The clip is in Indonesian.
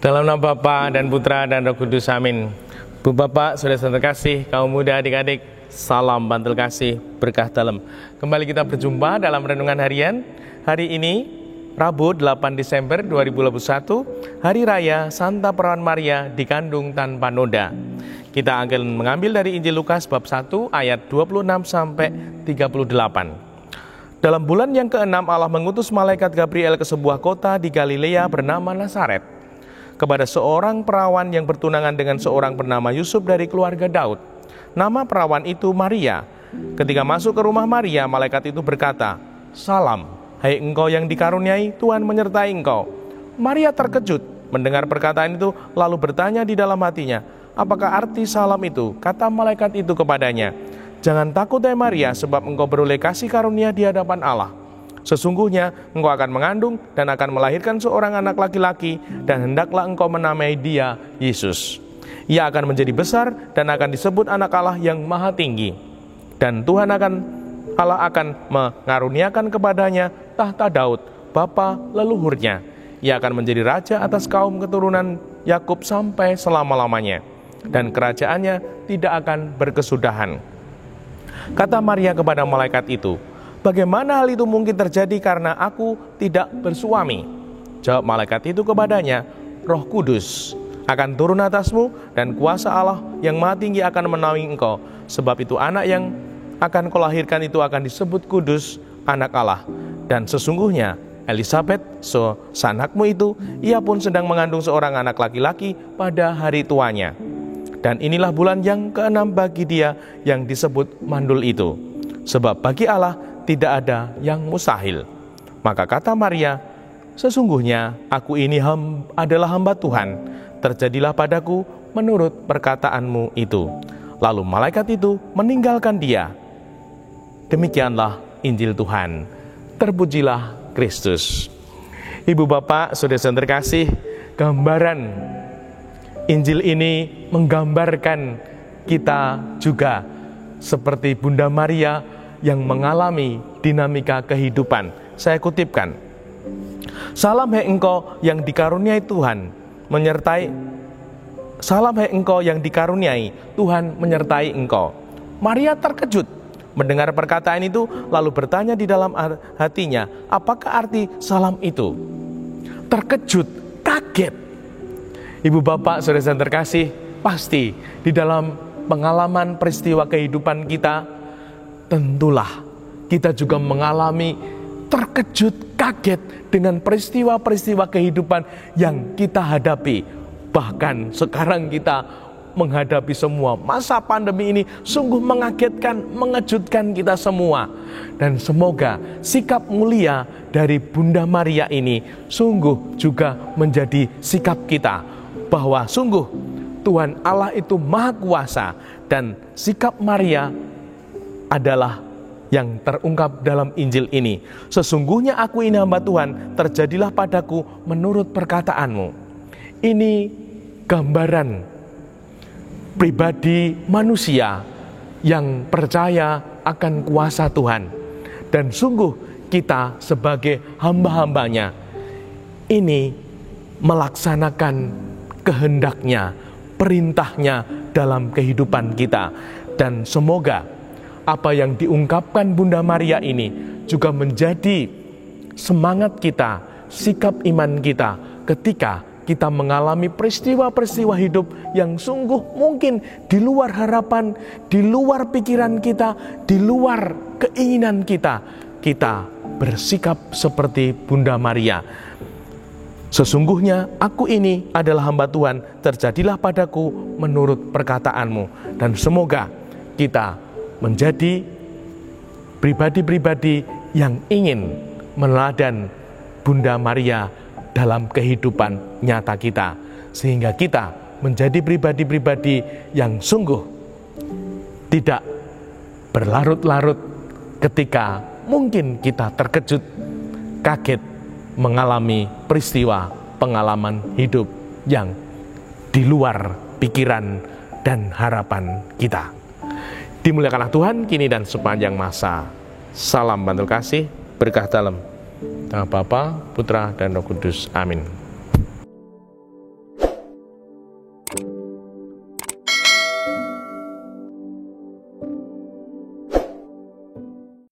Dalam nama Bapa dan Putra dan Roh Kudus, amin. Bu Bapak, saudara-saudara terkasih, kaum muda, adik-adik, salam bantul kasih, berkah dalam. Kembali kita berjumpa dalam renungan harian. Hari ini, Rabu 8 Desember 2021, Hari Raya Santa Perawan Maria dikandung tanpa noda. Kita akan mengambil dari Injil Lukas bab 1 ayat 26 sampai 38. Dalam bulan yang ke-6 Allah mengutus malaikat Gabriel ke sebuah kota di Galilea bernama Nazaret, kepada seorang perawan yang bertunangan dengan seorang bernama Yusuf dari keluarga Daud. Nama perawan itu Maria. Ketika masuk ke rumah Maria, malaikat itu berkata, "Salam, hai engkau yang dikaruniai, Tuhan menyertai engkau." Maria terkejut mendengar perkataan itu, lalu bertanya di dalam hatinya, "Apakah arti salam itu?" Kata malaikat itu kepadanya, "Jangan takut hai Maria, sebab engkau beroleh kasih karunia di hadapan Allah. Sesungguhnya engkau akan mengandung dan akan melahirkan seorang anak laki-laki, dan hendaklah engkau menamai dia Yesus. Ia akan menjadi besar dan akan disebut anak Allah yang maha tinggi. Dan Allah akan mengaruniakan kepadanya tahta Daud, bapa leluhurnya. Ia akan menjadi raja atas kaum keturunan Yakub sampai selama-lamanya, dan kerajaannya tidak akan berkesudahan." Kata Maria kepada malaikat itu, "Bagaimana hal itu mungkin terjadi karena aku tidak bersuami?" Jawab malaikat itu kepadanya, "Roh Kudus akan turun atasmu, dan kuasa Allah yang maha tinggi akan menaungi engkau. Sebab itu anak yang akan kau lahirkan itu akan disebut kudus, anak Allah. Dan sesungguhnya Elisabet, sanakmu itu, ia pun sedang mengandung seorang anak laki-laki pada hari tuanya. Dan inilah bulan yang ke-6 bagi dia yang disebut mandul itu. Sebab bagi Allah tidak ada yang mustahil." Maka kata Maria, "Sesungguhnya aku ini adalah hamba Tuhan. Terjadilah padaku menurut perkataanmu itu." Lalu malaikat itu meninggalkan dia. Demikianlah Injil Tuhan. Terpujilah Kristus. Ibu bapak, saudara-saudara terkasih, gambaran Injil ini menggambarkan kita juga seperti Bunda Maria yang mengalami dinamika kehidupan. Saya kutipkan, "Salam hai engkau yang dikaruniai Tuhan menyertai Salam hai engkau yang dikaruniai, Tuhan menyertai engkau." Maria terkejut mendengar perkataan itu, lalu bertanya di dalam hatinya, apakah arti salam itu? Terkejut, kaget. Ibu bapak, saudara-saudara terkasih, pasti di dalam pengalaman peristiwa kehidupan kita, tentulah kita juga mengalami terkejut, kaget dengan peristiwa-peristiwa kehidupan yang kita hadapi. Bahkan sekarang kita menghadapi semua masa pandemi ini sungguh mengagetkan, mengejutkan kita semua. Dan semoga sikap mulia dari Bunda Maria ini sungguh juga menjadi sikap kita, bahwa sungguh Tuhan Allah itu maha kuasa, dan sikap Maria adalah yang terungkap dalam Injil ini. "Sesungguhnya aku ini hamba Tuhan, terjadilah padaku menurut perkataanmu." Ini gambaran pribadi manusia yang percaya akan kuasa Tuhan. Dan sungguh kita sebagai hamba-hambanya ini melaksanakan kehendaknya, perintahnya dalam kehidupan kita. Dan semoga apa yang diungkapkan Bunda Maria ini juga menjadi semangat kita, sikap iman kita ketika kita mengalami peristiwa-peristiwa hidup yang sungguh mungkin di luar harapan, di luar pikiran kita, di luar keinginan kita. Kita bersikap seperti Bunda Maria. "Sesungguhnya aku ini adalah hamba Tuhan, terjadilah padaku menurut perkataanmu." Dan semoga kita menjadi pribadi-pribadi yang ingin meneladani Bunda Maria dalam kehidupan nyata kita, sehingga kita menjadi pribadi-pribadi yang sungguh tidak berlarut-larut ketika mungkin kita terkejut, kaget mengalami peristiwa pengalaman hidup yang di luar pikiran dan harapan kita. Dimuliakanlah Tuhan kini dan sepanjang masa. Salam bantul kasih, berkah dalam. Nama Bapa, Putra, dan Roh Kudus. Amin.